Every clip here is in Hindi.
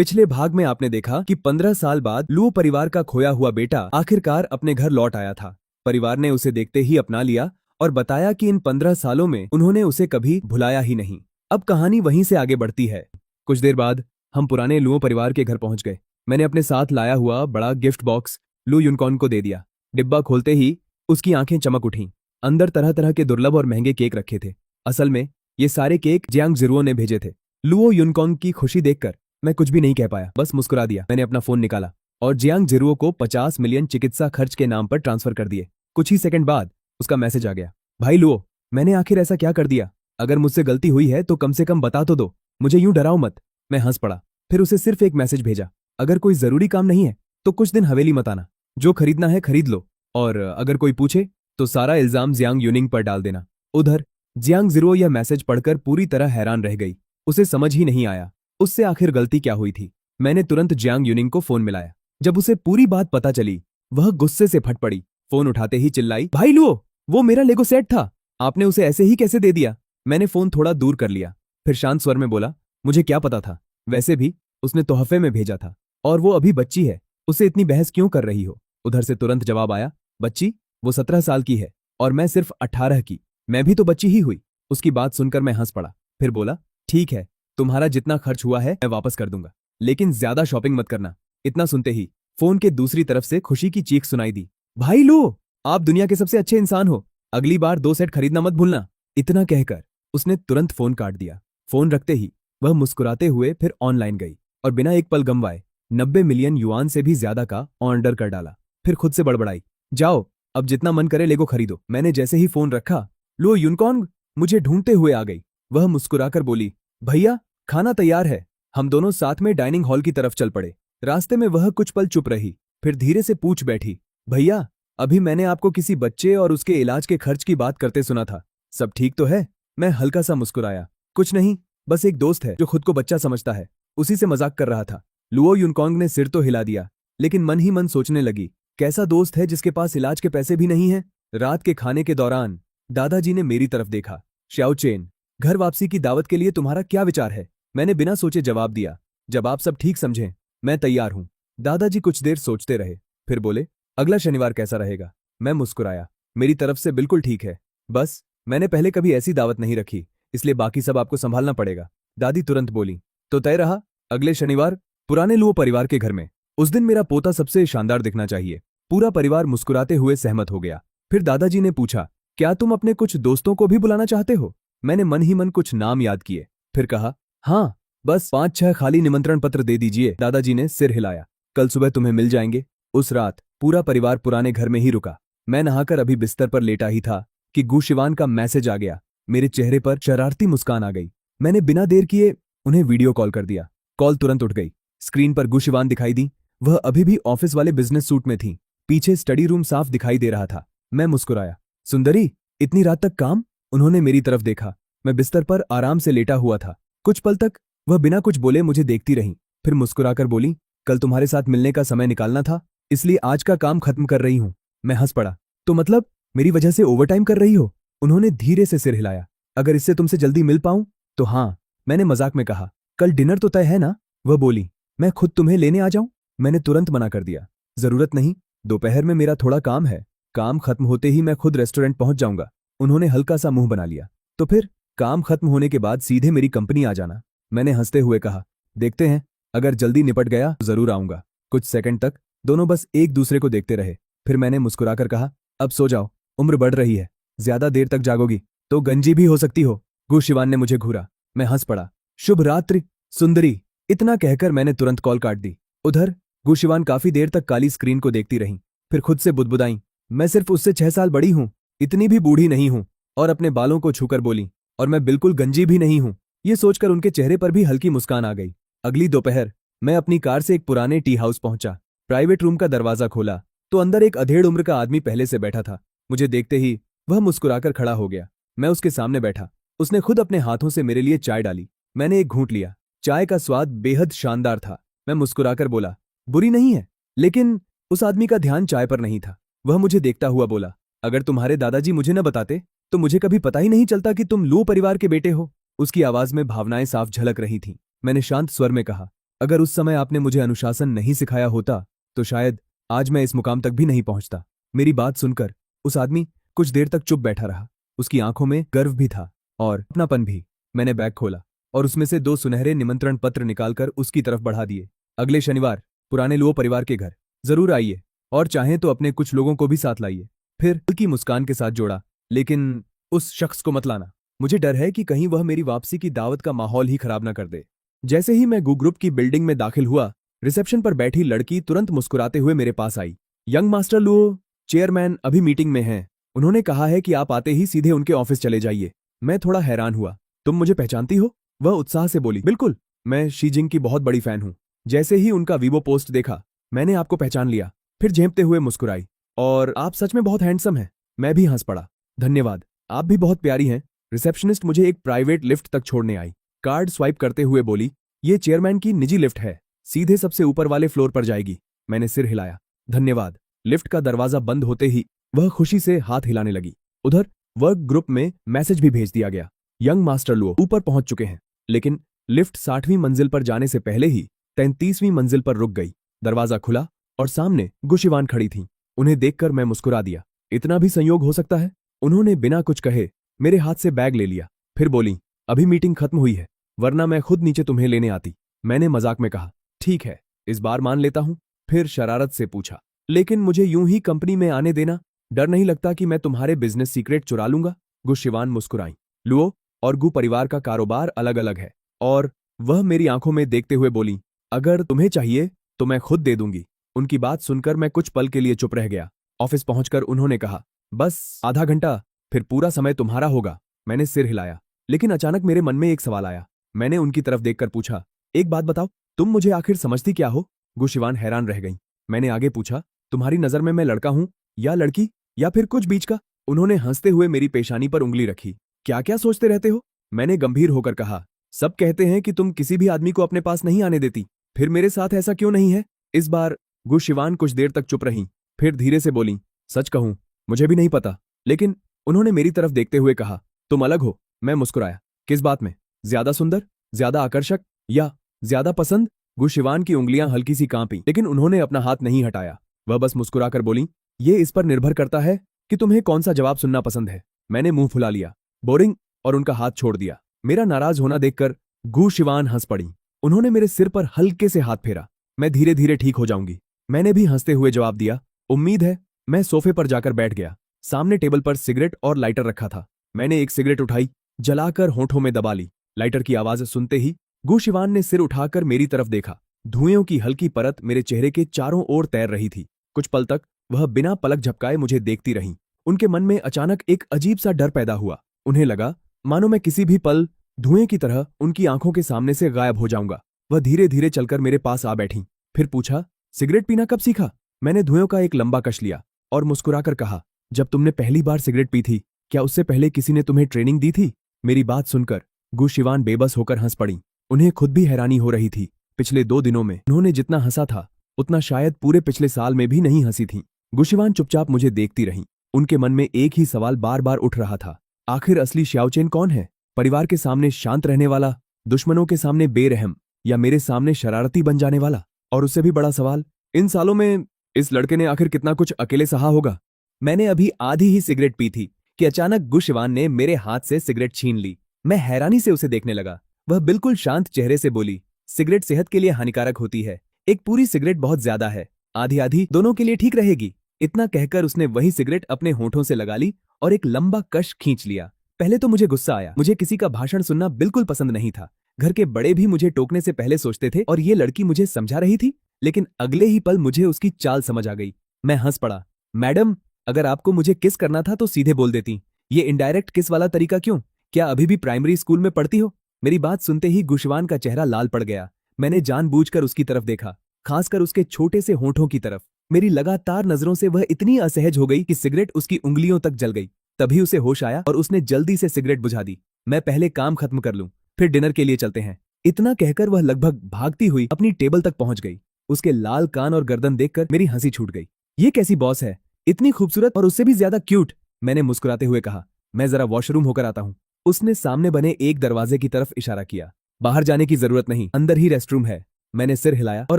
पिछले भाग में आपने देखा कि 15 साल बाद लुओ परिवार का खोया हुआ बेटा आखिरकार अपने घर लौट आया था। परिवार ने उसे देखते ही अपना लिया और बताया कि इन 15 सालों में उन्होंने उसे कभी भुलाया ही नहीं। अब कहानी वहीं से आगे बढ़ती है। कुछ देर बाद हम पुराने लुओ परिवार के घर पहुंच गए। मैंने अपने साथ लाया हुआ बड़ा गिफ्ट बॉक्स लू युनकॉन को दे दिया। डिब्बा खोलते ही उसकी आंखें चमक उठीं। अंदर तरह तरह के दुर्लभ और महंगे केक रखे थे। असल में ये सारे केक जियांग जिरुओ ने भेजे थे। लुओ युनकॉन की खुशी देखकर मैं कुछ भी नहीं कह पाया, बस मुस्कुरा दिया। मैंने अपना फोन निकाला और जियांग जिरुओ को 50 मिलियन चिकित्सा खर्च के नाम पर ट्रांसफर कर दिए। कुछ ही सेकंड बाद उसका मैसेज आ गया, भाई लुओ, मैंने आखिर ऐसा क्या कर दिया? अगर मुझसे गलती हुई है तो कम से कम बता तो दो, मुझे यूं डराओ मत। मैं हंस पड़ा। फिर उसे सिर्फ एक मैसेज भेजा, अगर कोई जरूरी काम नहीं है तो कुछ दिन हवेली मत आना, जो खरीदना है खरीद लो, और अगर कोई पूछे तो सारा इल्जाम जियांग यूनिंग पर डाल देना। उधर जियांग जिरुओ यह मैसेज पढ़कर पूरी तरह हैरान रह गई। उसे समझ ही नहीं आया उससे आखिर गलती क्या हुई थी। मैंने तुरंत जियांग यूनिंग को फोन मिलाया। जब उसे पूरी बात पता चली वह गुस्से से फट पड़ी। फोन उठाते ही चिल्लाई, भाई लुओ, वो मेरा लेगो सेट था, आपने उसे ऐसे ही कैसे दे दिया? मैंने फोन थोड़ा दूर कर लिया, फिर शांत स्वर में बोला, मुझे क्या पता था, वैसे भी उसने तोहफे में भेजा था, और वो अभी बच्ची है, उसे इतनी बहस क्यों कर रही हो? उधर से तुरंत जवाब आया, बच्ची? वो 17 साल की है और मैं सिर्फ 18 की, मैं भी तो बच्ची ही हुई। उसकी बात सुनकर मैं हंस पड़ा, फिर बोला, ठीक है, तुम्हारा जितना खर्च हुआ है मैं वापस कर दूंगा, लेकिन ज्यादा शॉपिंग मत करना। इतना सुनते ही फोन के दूसरी तरफ से खुशी की चीख सुनाई दी, भाई लो, आप दुनिया के सबसे अच्छे इंसान हो, अगली बार 2 सेट खरीदना मत भूलना। इतना कहकर उसने तुरंत फोन काट दिया। फोन रखते ही वह मुस्कुराते हुए फिर ऑनलाइन गई और बिना एक पल गंवाए 90 मिलियन युआन से भी ज्यादा का ऑर्डर कर डाला। फिर खुद से बड़बड़ाई, जाओ अब जितना मन करे लेगो खरीदो। मैंने जैसे ही फोन रखा, लो युनकॉन्ग मुझे ढूंढते हुए आ गई। वह मुस्कुराकर बोली, भैया खाना तैयार है। हम दोनों साथ में डाइनिंग हॉल की तरफ चल पड़े। रास्ते में वह कुछ पल चुप रही, फिर धीरे से पूछ बैठी, भैया अभी मैंने आपको किसी बच्चे और उसके इलाज के खर्च की बात करते सुना था, सब ठीक तो है? मैं हल्का सा मुस्कुराया, कुछ नहीं, बस एक दोस्त है जो खुद को बच्चा समझता है, उसी से मजाक कर रहा था। लुओ युनकॉन्ग ने सिर तो हिला दिया, लेकिन मन ही मन सोचने लगी, कैसा दोस्त है जिसके पास इलाज के पैसे भी नहीं है। रात के खाने के दौरान दादाजी ने मेरी तरफ देखा, श्याओचेन, घर वापसी की दावत के लिए तुम्हारा क्या विचार है? मैंने बिना सोचे जवाब दिया, जब आप सब ठीक समझें मैं तैयार हूं। दादाजी कुछ देर सोचते रहे, फिर बोले, अगला शनिवार कैसा रहेगा? मैं मुस्कुराया, मेरी तरफ से बिल्कुल ठीक है, बस मैंने पहले कभी ऐसी दावत नहीं रखी, इसलिए बाकी सब आपको संभालना पड़ेगा। दादी तुरंत बोली, तो तय रहा, अगले शनिवार पुराने लुओ परिवार के घर में। उस दिन मेरा पोता सबसे शानदार दिखना चाहिए। पूरा परिवार मुस्कुराते हुए सहमत हो गया। फिर दादाजी ने पूछा, क्या तुम अपने कुछ दोस्तों को भी बुलाना चाहते हो? मैंने मन ही मन कुछ नाम याद किए, फिर कहा, हाँ, बस 5-6 खाली निमंत्रण पत्र दे दीजिए। दादाजी ने सिर हिलाया, कल सुबह तुम्हें मिल जाएंगे। उस रात पूरा परिवार पुराने घर में ही रुका। मैं नहाकर अभी बिस्तर पर लेटा ही था कि गुशिवान का मैसेज आ गया। मेरे चेहरे पर शरारती मुस्कान आ गई। मैंने बिना देर किए उन्हें वीडियो कॉल कर दिया। कॉल तुरंत उठ गई। स्क्रीन पर गुशिवान दिखाई दी। वह अभी भी ऑफिस वाले बिजनेस सूट में थी। पीछे स्टडी रूम साफ दिखाई दे रहा था। मैं मुस्कुराया, सुंदरी, इतनी रात तक काम? उन्होंने मेरी तरफ देखा। मैं बिस्तर पर आराम से लेटा हुआ था। कुछ पल तक वह बिना कुछ बोले मुझे देखती रही, फिर मुस्कुराकर बोली, कल तुम्हारे साथ मिलने का समय निकालना था, इसलिए आज का काम खत्म कर रही हूं। मैं हंस पड़ा, तो मतलब मेरी वजह से ओवरटाइम कर रही हो? उन्होंने धीरे से सिर हिलाया, अगर इससे तुमसे जल्दी मिल पाऊं तो हाँ। मैंने मजाक में कहा, कल डिनर तो तय है ना? वह बोली, मैं खुद तुम्हें लेने आ जाऊं? मैंने तुरंत मना कर दिया, जरूरत नहीं, दोपहर में मेरा थोड़ा काम है, काम खत्म होते ही मैं खुद रेस्टोरेंट पहुंच जाऊंगा। उन्होंने हल्का सा मुंह बना लिया, तो फिर काम खत्म होने के बाद सीधे मेरी कंपनी आ जाना। मैंने हंसते हुए कहा, देखते हैं, अगर जल्दी निपट गया तो जरूर आऊंगा। कुछ सेकंड तक दोनों बस एक दूसरे को देखते रहे, फिर मैंने मुस्कुराकर कहा, अब सो जाओ, उम्र बढ़ रही है, ज्यादा देर तक जागोगी तो गंजी भी हो सकती हो। गुशिवान ने मुझे घूरा। मैं हंस पड़ा, शुभ रात्रि सुंदरी। इतना कहकर मैंने तुरंत कॉल काट दी। उधर गुशिवान काफी देर तक काली स्क्रीन को देखती रही, फिर खुद से बुदबुदाई, मैं सिर्फ उससे 6 साल बड़ी हूं, इतनी भी बूढ़ी नहीं हूं। और अपने बालों को छूकर बोली, और मैं बिल्कुल गंजी भी नहीं हूं। ये सोचकर उनके चेहरे पर भी हल्की मुस्कान आ गई। अगली दोपहर मैं अपनी कार से एक पुराने टी हाउस पहुंचा। प्राइवेट रूम का दरवाजा खोला तो अंदर एक अधेड़ उम्र का आदमी पहले से बैठा था। मुझे देखते ही वह मुस्कुराकर खड़ा हो गया। मैं उसके सामने बैठा। उसने खुद अपने हाथों से मेरे लिए चाय डाली। मैंने एक घूंट लिया। चाय का स्वाद बेहद शानदार था। मैं मुस्कुराकर बोला, बुरी नहीं है। लेकिन उस आदमी का ध्यान चाय पर नहीं था। वह मुझे देखता हुआ बोला, अगर तुम्हारे दादाजी मुझे न बताते तो मुझे कभी पता ही नहीं चलता कि तुम लू परिवार के बेटे हो। उसकी आवाज में भावनाएं साफ झलक रही थीं। मैंने शांत स्वर में कहा, अगर उस समय आपने मुझे अनुशासन नहीं सिखाया होता तो शायद आज मैं इस मुकाम तक भी नहीं पहुंचता। मेरी बात सुनकर उस आदमी कुछ देर तक चुप बैठा रहा। उसकी आंखों में गर्व भी था और अपनापन भी। मैंने बैग खोला और उसमें से 2 सुनहरे निमंत्रण पत्र निकालकर उसकी तरफ बढ़ा दिए। अगले शनिवार पुराने लुओ परिवार के घर जरूर आइए और चाहें तो अपने कुछ लोगों को भी साथ लाइए। फिर दिल की मुस्कान के साथ जोड़ा, लेकिन उस शख्स को मत लाना। मुझे डर है कि कहीं वह मेरी वापसी की दावत का माहौल ही खराब न कर दे। जैसे ही मैं गू ग्रुप की बिल्डिंग में दाखिल हुआ, रिसेप्शन पर बैठी लड़की तुरंत मुस्कुराते हुए मेरे पास आई। यंग मास्टर लुओ, चेयरमैन अभी मीटिंग में हैं। उन्होंने कहा है कि आप आते ही सीधे उनके ऑफिस चले जाइए। मैं थोड़ा हैरान हुआ। तुम मुझे पहचानती हो? वह उत्साह से बोली। बिल्कुल, मैं शी जिंग की बहुत बड़ी फैन हूं। जैसे ही उनका वीवो पोस्ट देखा, मैंने आपको पहचान लिया। फिर झेंपते हुए मुस्कुराई। और आप सच में बहुत हैंडसम हैं। मैं भी हंस पड़ा। धन्यवाद, आप भी बहुत प्यारी हैं। रिसेप्शनिस्ट मुझे एक प्राइवेट लिफ्ट तक छोड़ने आई। कार्ड स्वाइप करते हुए बोली, ये चेयरमैन की निजी लिफ्ट है, सीधे सबसे ऊपर वाले फ्लोर पर जाएगी। मैंने सिर हिलाया। धन्यवाद। लिफ्ट का दरवाजा बंद होते ही वह खुशी से हाथ हिलाने लगी। उधर वर्क ग्रुप में मैसेज भी भेज दिया गया। यंग मास्टर लुओ ऊपर पहुंच चुके हैं। लेकिन लिफ्ट 60वीं मंजिल पर जाने से पहले ही 33वीं मंजिल पर रुक गई। दरवाजा खुला और सामने गुशिवान खड़ी थीं। उन्हें देखकर मैं मुस्कुरा दिया। इतना भी संयोग हो सकता है? उन्होंने बिना कुछ कहे मेरे हाथ से बैग ले लिया। फिर बोली, अभी मीटिंग खत्म हुई है, वरना मैं खुद नीचे तुम्हें लेने आती। मैंने मजाक में कहा, ठीक है, इस बार मान लेता हूं। फिर शरारत से पूछा, लेकिन मुझे यूं ही कंपनी में आने देना? डर नहीं लगता कि मैं तुम्हारे बिजनेस सीक्रेट चुरा लूंगा? गुशिवान मुस्कुराई। लुओ और गु परिवार का कारोबार अलग अलग है। और वह मेरी आंखों में देखते हुए बोली, अगर तुम्हें चाहिए तो मैं खुद दे दूंगी। उनकी बात सुनकर मैं कुछ पल के लिए चुप रह गया। ऑफिस पहुंचकर उन्होंने कहा, बस आधा घंटा, फिर पूरा समय तुम्हारा होगा। मैंने सिर हिलाया, लेकिन अचानक मेरे मन में एक सवाल आया। मैंने उनकी तरफ देखकर पूछा, एक बात बताओ, तुम मुझे आखिर समझती क्या हो? गुशिवान हैरान रह गई। मैंने आगे पूछा, तुम्हारी नजर में मैं लड़का हूं या लड़की, या फिर कुछ बीच का? उन्होंने हंसते हुए मेरी पेशानी पर उंगली रखी। क्या क्या सोचते रहते हो? मैंने गंभीर होकर कहा, सब कहते हैं कि तुम किसी भी आदमी को अपने पास नहीं आने देती, फिर मेरे साथ ऐसा क्यों नहीं है? इस बार गुशिवान कुछ देर तक चुप रही, फिर धीरे से बोली, सच कहूं मुझे भी नहीं पता, लेकिन उन्होंने मेरी तरफ देखते हुए कहा, तुम अलग हो। मैं मुस्कुराया। किस बात में? ज्यादा सुंदर, ज्यादा आकर्षक, या ज्यादा पसंद? गुशिवान की उंगलियां हल्की सी कांपी, लेकिन उन्होंने अपना हाथ नहीं हटाया। वह बस मुस्कुराकर बोली, ये इस पर निर्भर करता है कि तुम्हें कौन सा जवाब सुनना पसंद है। मैंने मुंह फुला लिया, बोरिंग, और उनका हाथ छोड़ दिया। मेरा नाराज होना देखकर गुशिवान हंस पड़ी। उन्होंने मेरे सिर पर हल्के से हाथ फेरा। मैं धीरे धीरे ठीक हो जाऊंगी। मैंने भी हंसते हुए जवाब दिया, उम्मीद है। मैं सोफे पर जाकर बैठ गया। सामने टेबल पर सिगरेट और लाइटर रखा था। मैंने एक सिगरेट उठाई, जलाकर होंठों में दबा ली। लाइटर की आवाज सुनते ही गुशिवान ने सिर उठाकर मेरी तरफ देखा। धुएं की हल्की परत मेरे चेहरे के चारों ओर तैर रही थी। कुछ पल तक वह बिना पलक झपकाए मुझे देखती रहीं। उनके मन में अचानक एक अजीब सा डर पैदा हुआ। उन्हें लगा मानो मैं किसी भी पल धुएं की तरह उनकी आंखों के सामने से गायब हो जाऊंगा। वह धीरे धीरे चलकर मेरे पास आ बैठी। फिर पूछा, सिगरेट पीना कब सीखा? मैंने धुएं का एक लंबा कश लिया और मुस्कुराकर कहा, जब तुमने पहली बार सिगरेट पी थी। क्या उससे पहले किसी ने तुम्हें ट्रेनिंग दी थी? मेरी बात सुनकर गुशिवान बेबस होकर हंस पड़ी। उन्हें खुद भी हैरानी हो रही थी। पिछले 2 दिनों में उन्होंने जितना हंसा था, उतना शायद पूरे पिछले साल में भी नहीं हंसी थी। गुशिवान चुपचाप मुझे देखती रहीं। उनके मन में एक ही सवाल बार बार उठ रहा था, आखिर असली शाओचेन कौन है? परिवार के सामने शांत रहने वाला, दुश्मनों के सामने बेरहम, या मेरे सामने शरारती बन जाने वाला? और उससे भी बड़ा सवाल, इन सालों में इस लड़के ने आखिर कितना कुछ अकेले सहा होगा? मैंने अभी आधी ही सिगरेट पी थी कि अचानक गुशिवान ने मेरे हाथ से सिगरेट छीन ली। मैं हैरानी से उसे देखने लगा। वह बिल्कुल शांत चेहरे से बोली, सिगरेट सेहत के लिए हानिकारक होती है। एक पूरी सिगरेट बहुत ज्यादा है, आधी आधी दोनों के लिए ठीक रहेगी। इतना कहकर उसने वही सिगरेट अपने होठों से लगा ली और एक लंबा कश खींच लिया। पहले तो मुझे गुस्सा आया। मुझे किसी का भाषण सुनना बिल्कुल पसंद नहीं था। घर के बड़े भी मुझे टोकने से पहले सोचते थे और ये लड़की मुझे समझा रही थी। लेकिन अगले ही पल मुझे उसकी चाल समझ आ गई। मैं हंस पड़ा। मैडम, अगर आपको मुझे किस करना था तो सीधे बोल देती। ये इनडायरेक्ट किस वाला तरीका क्यों? क्या अभी भी प्राइमरी स्कूल में पढ़ती हो? मेरी बात सुनते ही गुशिवान का चेहरा लाल पड़ गया। मैंने जानबूझकर उसकी तरफ देखा, खासकर उसके छोटे से होठों की तरफ। मेरी लगातार नजरों से वह इतनी असहज हो गई कि सिगरेट उसकी उंगलियों तक जल गई। तभी उसे होश आया और उसने जल्दी से सिगरेट बुझा दी। मैं पहले काम खत्म कर लूं, फिर डिनर के लिए चलते हैं। इतना कहकर वह लगभग भागती हुई अपनी टेबल तक पहुंच गई। उसके लाल कान और गर्दन देखकर मेरी हंसी छूट गई। ये कैसी बॉस है, इतनी खूबसूरत और उससे भी ज्यादा क्यूट। मैंने मुस्कुराते हुए कहा, मैं जरा वॉशरूम होकर आता हूं। उसने सामने बने एक दरवाजे की तरफ इशारा किया। बाहर जाने की जरूरत नहीं, अंदर ही रेस्टरूम है। मैंने सिर हिलाया और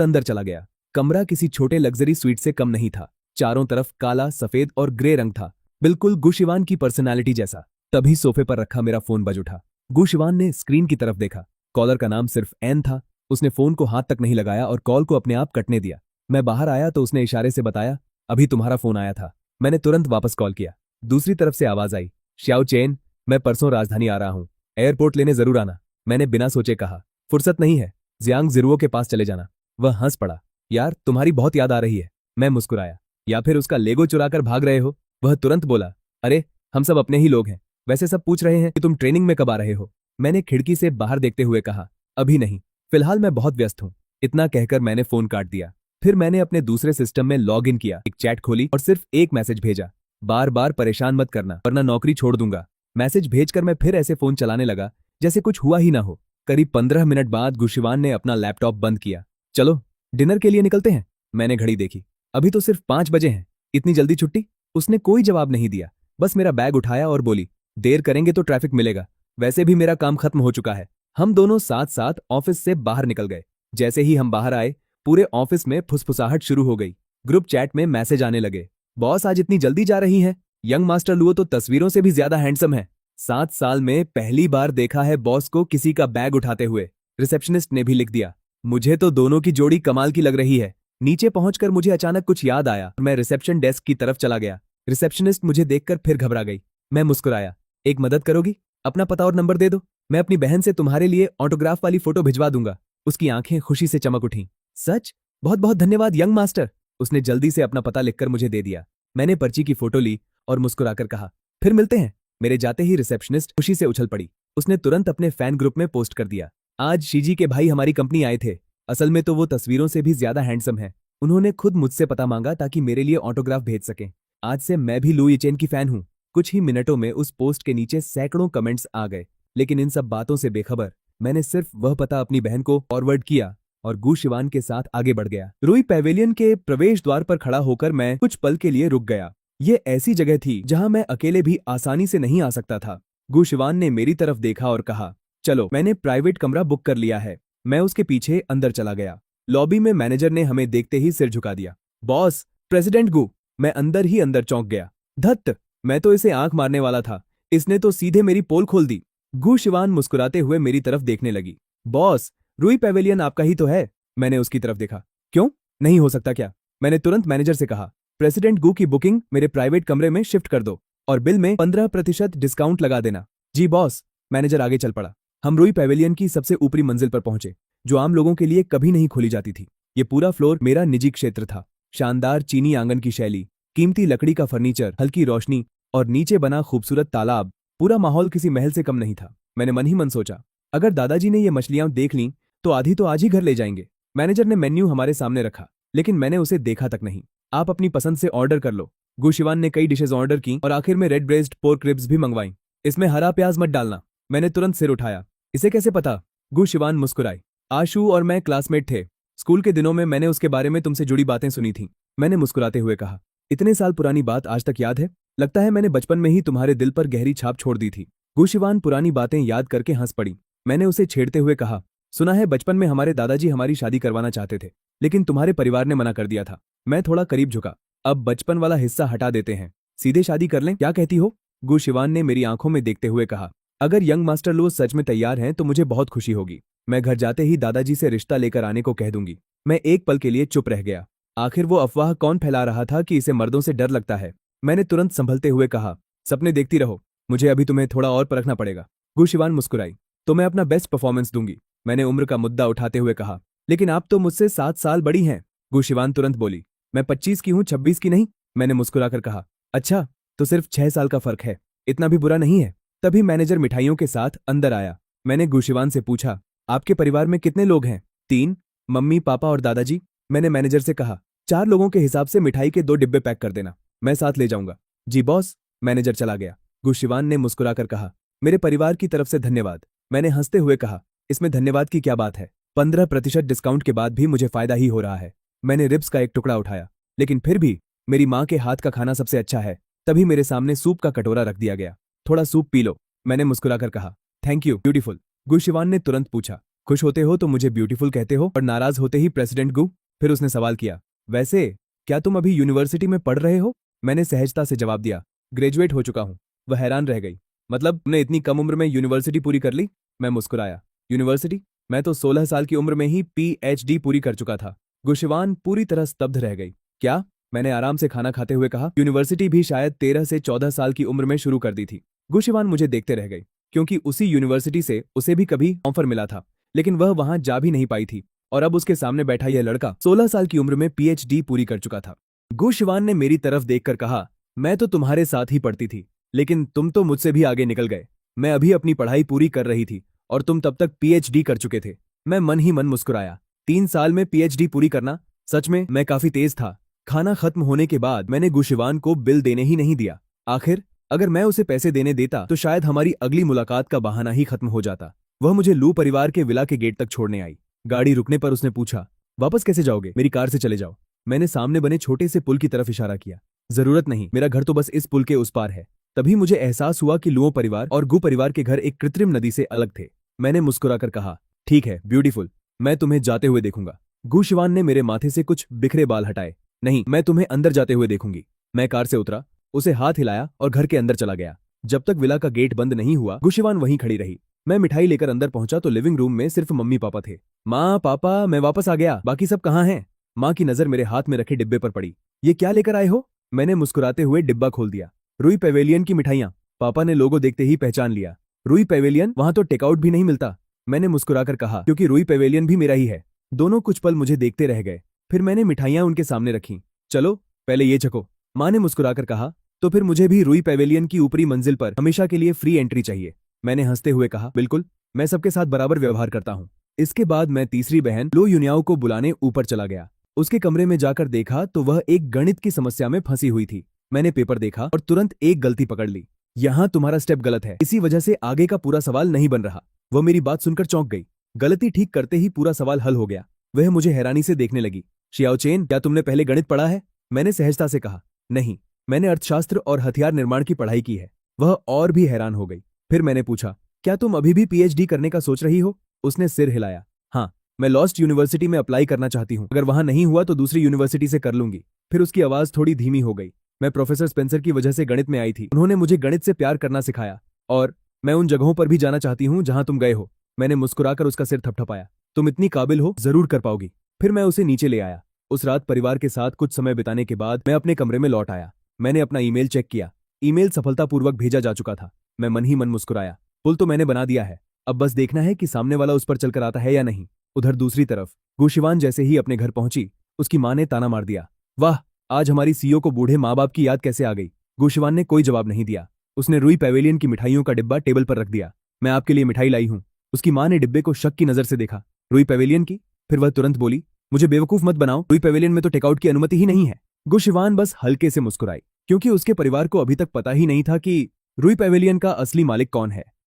अंदर चला गया। कमरा किसी छोटे लग्जरी स्वीट से कम नहीं था। चारों तरफ काला, सफेद और ग्रे रंग था, बिल्कुल गुशिवान की पर्सनालिटी जैसा। तभी सोफे पर रखा मेरा फोन बज उठा। गुशिवान ने स्क्रीन की तरफ देखा। कॉलर का नाम सिर्फ एन था। उसने फोन को हाथ तक नहीं लगाया और कॉल को अपने आप कटने दिया। मैं बाहर आया तो उसने इशारे से बताया, अभी तुम्हारा फोन आया था। मैंने तुरंत वापस कॉल किया। दूसरी तरफ से आवाज आई, श्याओ चेन, मैं परसों राजधानी आ रहा हूं, एयरपोर्ट लेने जरूर आना। मैंने बिना सोचे कहा, फुर्सत नहीं है, जियांग जिरुओ के पास चले जाना। वह हंस पड़ा, यार तुम्हारी बहुत याद आ रही है। मैं मुस्कुराया, या फिर उसका लेगो चुराकर भाग रहे हो? वह तुरंत बोला, अरे हम सब अपने ही लोग हैं। वैसे सब पूछ रहे हैं कि तुम ट्रेनिंग में कब आ रहे हो। मैंने खिड़की से बाहर देखते हुए कहा, अभी नहीं, फिलहाल मैं बहुत व्यस्त हूं। इतना कहकर मैंने फोन काट दिया। फिर मैंने अपने दूसरे सिस्टम में लॉग इन किया, एक चैट खोली और सिर्फ एक मैसेज भेजा, बार बार परेशान मत करना वरना नौकरी छोड़ दूंगा। मैसेज भेजकर मैं फिर ऐसे फोन चलाने लगा जैसे कुछ हुआ ही ना हो। करीब 15 मिनट बाद गुशिवान ने अपना लैपटॉप बंद किया। चलो डिनर के लिए निकलते हैं। मैंने घड़ी देखी, अभी तो सिर्फ 5 बजे हैं, इतनी जल्दी छुट्टी? उसने कोई जवाब नहीं दिया, बस मेरा बैग उठाया और बोली, देर करेंगे तो ट्रैफिक मिलेगा, वैसे भी मेरा काम खत्म हो चुका है। हम दोनों साथ साथ ऑफिस से बाहर निकल गए। जैसे ही हम बाहर आए, पूरे ऑफिस में फुसफुसाहट शुरू हो गई। ग्रुप चैट में मैसेज आने लगे, बॉस आज इतनी जल्दी जा रही हैं? यंग मास्टर लुओ तो तस्वीरों से भी ज्यादा हैंडसम है। 7 साल में पहली बार देखा है बॉस को किसी का बैग उठाते हुए। रिसेप्शनिस्ट ने भी लिख दिया, मुझे तो दोनों की जोड़ी कमाल की लग रही है। नीचे पहुंचकर मुझे अचानक कुछ याद आया। मैं रिसेप्शन डेस्क की तरफ चला गया। रिसेप्शनिस्ट मुझे देखकर फिर घबरा गई। मैं मुस्कुराया, एक मदद करोगी? अपना पता और नंबर दे दो, मैं अपनी बहन से तुम्हारे लिए ऑटोग्राफ वाली फोटो भिजवा दूंगा। उसकी आंखें खुशी से चमक उठी। सच? बहुत बहुत धन्यवाद यंग मास्टर। उसने जल्दी से अपना पता लिखकर मुझे दे दिया। मैंने पर्ची की फोटो ली और मुस्कुराकर कहा, फिर मिलते हैं। मेरे जाते ही रिसेप्शनिस्ट खुशी से उछल पड़ी। उसने तुरंत अपने फैन ग्रुप में पोस्ट कर दिया, आज शीजी के भाई हमारी कंपनी आए थे। असल में तो वो तस्वीरों से भी ज्यादा हैंडसम है। उन्होंने खुद मुझसे पता मांगा ताकि मेरे लिए ऑटोग्राफ भेज सकें। आज से मैं भी लुई चेन की फैन हूं। कुछ ही मिनटों में उस पोस्ट के नीचे सैकड़ों कमेंट्स आ गए, लेकिन इन सब बातों से बेखबर मैंने सिर्फ वह पता अपनी बहन को फॉरवर्ड किया और गुशिवान के साथ आगे बढ़ गया। रुई पैवेलियन के प्रवेश द्वार पर खड़ा होकर मैं कुछ पल के लिए रुक गया। ये ऐसी जगह थी जहां मैं अकेले भी आसानी से नहीं आ सकता था। गुशिवान ने मेरी तरफ देखा और कहा, चलो मैंने प्राइवेट कमरा बुक कर लिया है। मैं उसके पीछे अंदर चला गया। लॉबी में मैनेजर ने हमें देखते ही सिर झुका दिया। बॉस, प्रेसिडेंट गु। मैं अंदर ही अंदर चौंक गया। धत्त, मैं तो इसे आंख मारने वाला था, इसने तो सीधे मेरी पोल खोल दी। गुशिवान मुस्कुराते हुए मेरी तरफ देखने लगी। बॉस, रुई पैवेलियन आपका ही तो है। मैंने उसकी तरफ देखा। क्यों, नहीं हो सकता क्या? मैंने तुरंत मैनेजर से कहा, प्रेसिडेंट गु की बुकिंग मेरे प्राइवेट कमरे में शिफ्ट कर दो और बिल में 15% डिस्काउंट लगा देना। जी बॉस। मैनेजर आगे चल पड़ा। हम रुई पैवेलियन की सबसे ऊपरी मंजिल पर पहुंचे, जो आम लोगों के लिए कभी नहीं खोली जाती थी। ये पूरा फ्लोर मेरा निजी क्षेत्र था। शानदार चीनी आंगन की शैली, कीमती लकड़ी का फर्नीचर, हल्की रोशनी और नीचे बना खूबसूरत तालाब, पूरा माहौल किसी महल से कम नहीं था। मैंने मन ही मन सोचा, अगर दादाजी ने ये मछलियां देख लीं तो आधी तो आज ही घर ले जाएंगे। मैनेजर ने मेन्यू हमारे सामने रखा, लेकिन मैंने उसे देखा तक नहीं। आप अपनी पसंद से ऑर्डर कर लो। गुशिवान ने कई डिशेज ऑर्डर की और आखिर में रेड ब्रेस्ट पोर्क रिब्स भी मंगवाई। इसमें हरा प्याज मत डालना। मैंने तुरंत सिर उठाया। इसे कैसे पता? गुशिवान मुस्कुराई। आशु और मैं क्लासमेट थे। स्कूल के दिनों में मैंने उसके बारे में तुमसे जुड़ी बातें सुनी थी। मैंने मुस्कुराते हुए कहा, इतने साल पुरानी बात आज तक याद है? लगता है मैंने बचपन में ही तुम्हारे दिल पर गहरी छाप छोड़ दी थी। गुशिवान पुरानी बातें याद करके हंस पड़ी। मैंने उसे छेड़ते हुए कहा, सुना है बचपन में हमारे दादाजी हमारी शादी करवाना चाहते थे, लेकिन तुम्हारे परिवार ने मना कर दिया था। मैं थोड़ा करीब झुका। अब बचपन वाला हिस्सा हटा देते हैं, सीधे शादी कर लें, क्या कहती हो? गुशिवान ने मेरी आंखों में देखते हुए कहा, अगर यंग मास्टर लुओ सच में तैयार हैं तो मुझे बहुत खुशी होगी। मैं घर जाते ही दादाजी से रिश्ता लेकर आने को कह दूंगी। मैं एक पल के लिए चुप रह गया। आखिर वो अफवाह कौन फैला रहा था कि इसे मर्दों से डर लगता है? मैंने तुरंत संभलते हुए कहा, सपने देखती रहो, मुझे अभी तुम्हें थोड़ा और परखना पड़ेगा। गुशिवान मुस्कुराई, तो मैं अपना बेस्ट परफॉर्मेंस दूंगी। मैंने उम्र का मुद्दा उठाते हुए कहा, लेकिन आप तो मुझसे 7 साल बड़ी हैं। गुशिवान तुरंत बोली, मैं 25 की हूं, 26 की नहीं। मैंने मुस्कुराकर कहा, अच्छा तो सिर्फ 6 साल का फर्क है, इतना भी बुरा नहीं है। तभी मैनेजर मिठाइयों के साथ अंदर आया। मैंने गुशिवान से पूछा, आपके परिवार में कितने लोग हैं? 3, मम्मी पापा और दादाजी। मैंने मैनेजर से कहा, 4 लोगों के हिसाब से मिठाई के 2 डिब्बे पैक कर देना, मैं साथ ले जाऊंगा। जी बॉस। मैनेजर चला गया। गुशिवान ने मुस्कुराकर कहा, मेरे परिवार की तरफ से धन्यवाद। मैंने हंसते हुए कहा, इसमें धन्यवाद की क्या बात है, 15% डिस्काउंट के बाद भी मुझे फायदा ही हो रहा है। मैंने रिब्स का एक टुकड़ा उठाया, लेकिन फिर भी मेरी माँ के हाथ का खाना सबसे अच्छा है। तभी मेरे सामने सूप का कटोरा रख दिया गया। थोड़ा सूप पी लो। मैंने मुस्कुराकर कहा, थैंक यू ब्यूटीफुल। गुशिवान ने तुरंत पूछा, खुश होते हो तो मुझे ब्यूटीफुल कहते हो और नाराज होते ही प्रेसिडेंट गु। फिर उसने सवाल किया, वैसे क्या तुम अभी यूनिवर्सिटी में पढ़ रहे हो? मैंने सहजता से जवाब दिया, ग्रेजुएट हो चुका हूँ। वह हैरान रह गई, मतलब तुमने इतनी कम उम्र में यूनिवर्सिटी पूरी कर ली? मैं मुस्कुराया, यूनिवर्सिटी? मैं तो 16 साल की उम्र में ही PhD पूरी कर चुका था। गुशिवान पूरी तरह स्तब्ध रह गई। क्या? मैंने आराम से खाना खाते हुए कहा, यूनिवर्सिटी भी शायद 13 से 14 साल की उम्र में शुरू कर दी थी। गुशिवान मुझे देखते रह गई, क्योंकि उसी यूनिवर्सिटी से उसे भी कभी ऑफर मिला था, लेकिन वह वहां जा भी नहीं पाई थी। और अब उसके सामने बैठा यह लड़का 16 साल की उम्र में PhD पूरी कर चुका था। गुशिवान ने मेरी तरफ देखकर कहा, मैं तो तुम्हारे साथ ही पढ़ती थी, लेकिन तुम तो मुझसे भी आगे निकल गए। मैं अभी अपनी पढ़ाई पूरी कर रही थी और तुम तब तक PhD कर चुके थे। मैं मन ही मन मुस्कुराया। 3 साल में PhD पूरी करना? सच में मैं काफी तेज था। खाना खत्म होने के बाद मैंने गुशिवान को बिल देने ही नहीं दिया। आखिर अगर मैं उसे पैसे देने देता तो शायद हमारी अगली मुलाकात का बहाना ही खत्म हो जाता। वह मुझे लू परिवार के विला के गेट तक छोड़ने आई। गाड़ी रुकने पर उसने पूछा, वापस कैसे जाओगे? मेरी कार से चले जाओ। मैंने सामने बने छोटे से पुल की तरफ इशारा किया। जरूरत नहीं, मेरा घर तो बस इस पुल के उस पार है। तभी मुझे एहसास हुआ कि लुओ परिवार और गु परिवार के घर एक कृत्रिम नदी से अलग थे। मैंने मुस्कुराकर कहा, ठीक है ब्यूटीफुल, मैं तुम्हें जाते हुए देखूंगा। गुशिवान ने मेरे माथे से कुछ बिखरे बाल हटाए। नहीं, मैं तुम्हें अंदर जाते हुए देखूंगी। मैं कार से उतरा, उसे हाथ हिलाया और घर के अंदर चला गया। जब तक विला का गेट बंद नहीं हुआ गुशिवान वहीं खड़ी रही। मैं मिठाई लेकर अंदर पहुंचा तो लिविंग रूम में सिर्फ मम्मी पापा थे। माँ, पापा, मैं वापस आ गया, बाकी सब कहाँ हैं? माँ की नजर मेरे हाथ में रखे डिब्बे पर पड़ी। ये क्या लेकर आए हो? मैंने मुस्कुराते हुए डिब्बा खोल दिया। रुई पेवेलियन की मिठाइयां। पापा ने लोगो देखते ही पहचान लिया। रुई पेवेलियन? वहां तो टेकआउट भी नहीं मिलता। मैंने मुस्कुराकर कहा, क्योंकि रुई पेवेलियन भी मेरा ही है। दोनों कुछ पल मुझे देखते रह गए। फिर मैंने मिठाइयां उनके सामने रखी। चलो पहले ये चखो। माँ ने मुस्कुराकर कहा, तो फिर मुझे भी रुई पेवेलियन की ऊपरी मंजिल पर हमेशा के लिए फ्री एंट्री चाहिए। मैंने हंसते हुए कहा, बिल्कुल, मैं सबके साथ बराबर व्यवहार करता हूँ। इसके बाद मैं तीसरी बहन लो युनियाओ को बुलाने ऊपर चला गया। उसके कमरे में जाकर देखा तो वह एक गणित की समस्या में फंसी हुई थी। मैंने पेपर देखा और तुरंत एक गलती पकड़ ली। यहाँ तुम्हारा स्टेप गलत है, इसी वजह से आगे का पूरा सवाल नहीं बन रहा। वह मेरी बात सुनकर चौंक गई। गलती ठीक करते ही पूरा सवाल हल हो गया। वह मुझे हैरानी से देखने लगी। शियाओचेन, क्या तुमने पहले गणित पढ़ा है? मैंने सहजता से कहा, नहीं, मैंने अर्थशास्त्र और हथियार निर्माण की पढ़ाई की है। वह और भी हैरान हो गई। फिर मैंने पूछा, क्या तुम अभी भी PhD करने का सोच रही हो? उसने सिर हिलाया। हाँ, मैं लॉस्ट यूनिवर्सिटी में अप्लाई करना चाहती हूँ। अगर वहां नहीं हुआ तो दूसरी यूनिवर्सिटी से कर लूंगी। फिर उसकी आवाज थोड़ी धीमी हो गई। मैं प्रोफेसर स्पेंसर की वजह से गणित में आई थी। उन्होंने मुझे गणित से प्यार करना सिखाया और मैं उन जगहों पर भी जाना चाहती हूँ जहां तुम गए हो। मैंने मुस्कुराकर उसका सिर थपथपाया। तुम इतनी काबिल हो, जरूर कर पाओगी। फिर मैं उसे नीचे ले आया। उस रात परिवार के साथ कुछ समय बिताने के बाद मैं अपने कमरे में लौट आया। मैंने अपना ईमेल चेक किया। ईमेल सफलतापूर्वक भेजा जा चुका था। मैं मन ही मन मुस्कुराया। पुल तो मैंने बना दिया है, अब बस देखना है कि सामने वाला उस पर चलकर आता है या नहीं। उधर दूसरी तरफ गुशिवान जैसे ही अपने घर पहुंची, उसकी मां ने ताना मार दिया, वाह, आज हमारी सीईओ को बूढ़े माँ बाप की याद कैसे आ गई? गुशिवान ने कोई जवाब नहीं दिया। उसने रुई पेवेलियन की मिठाइयों का डिब्बा टेबल पर रख दिया। मैं आपके लिए मिठाई लाई हूँ। उसकी मां ने डिब्बे को शक की नजर से देखा। रुई पेवेलियन की? फिर वह तुरंत बोली, मुझे बेवकूफ मत बनाओ, रुई पेवेलियन में तो टेकआउट की अनुमति ही नहीं है। गुशिवान बस हल्के से मुस्कुराई, क्योंकि उसके परिवार को अभी तक पता ही नहीं था कि रुई पेवेलियन का असली मालिक कौन है।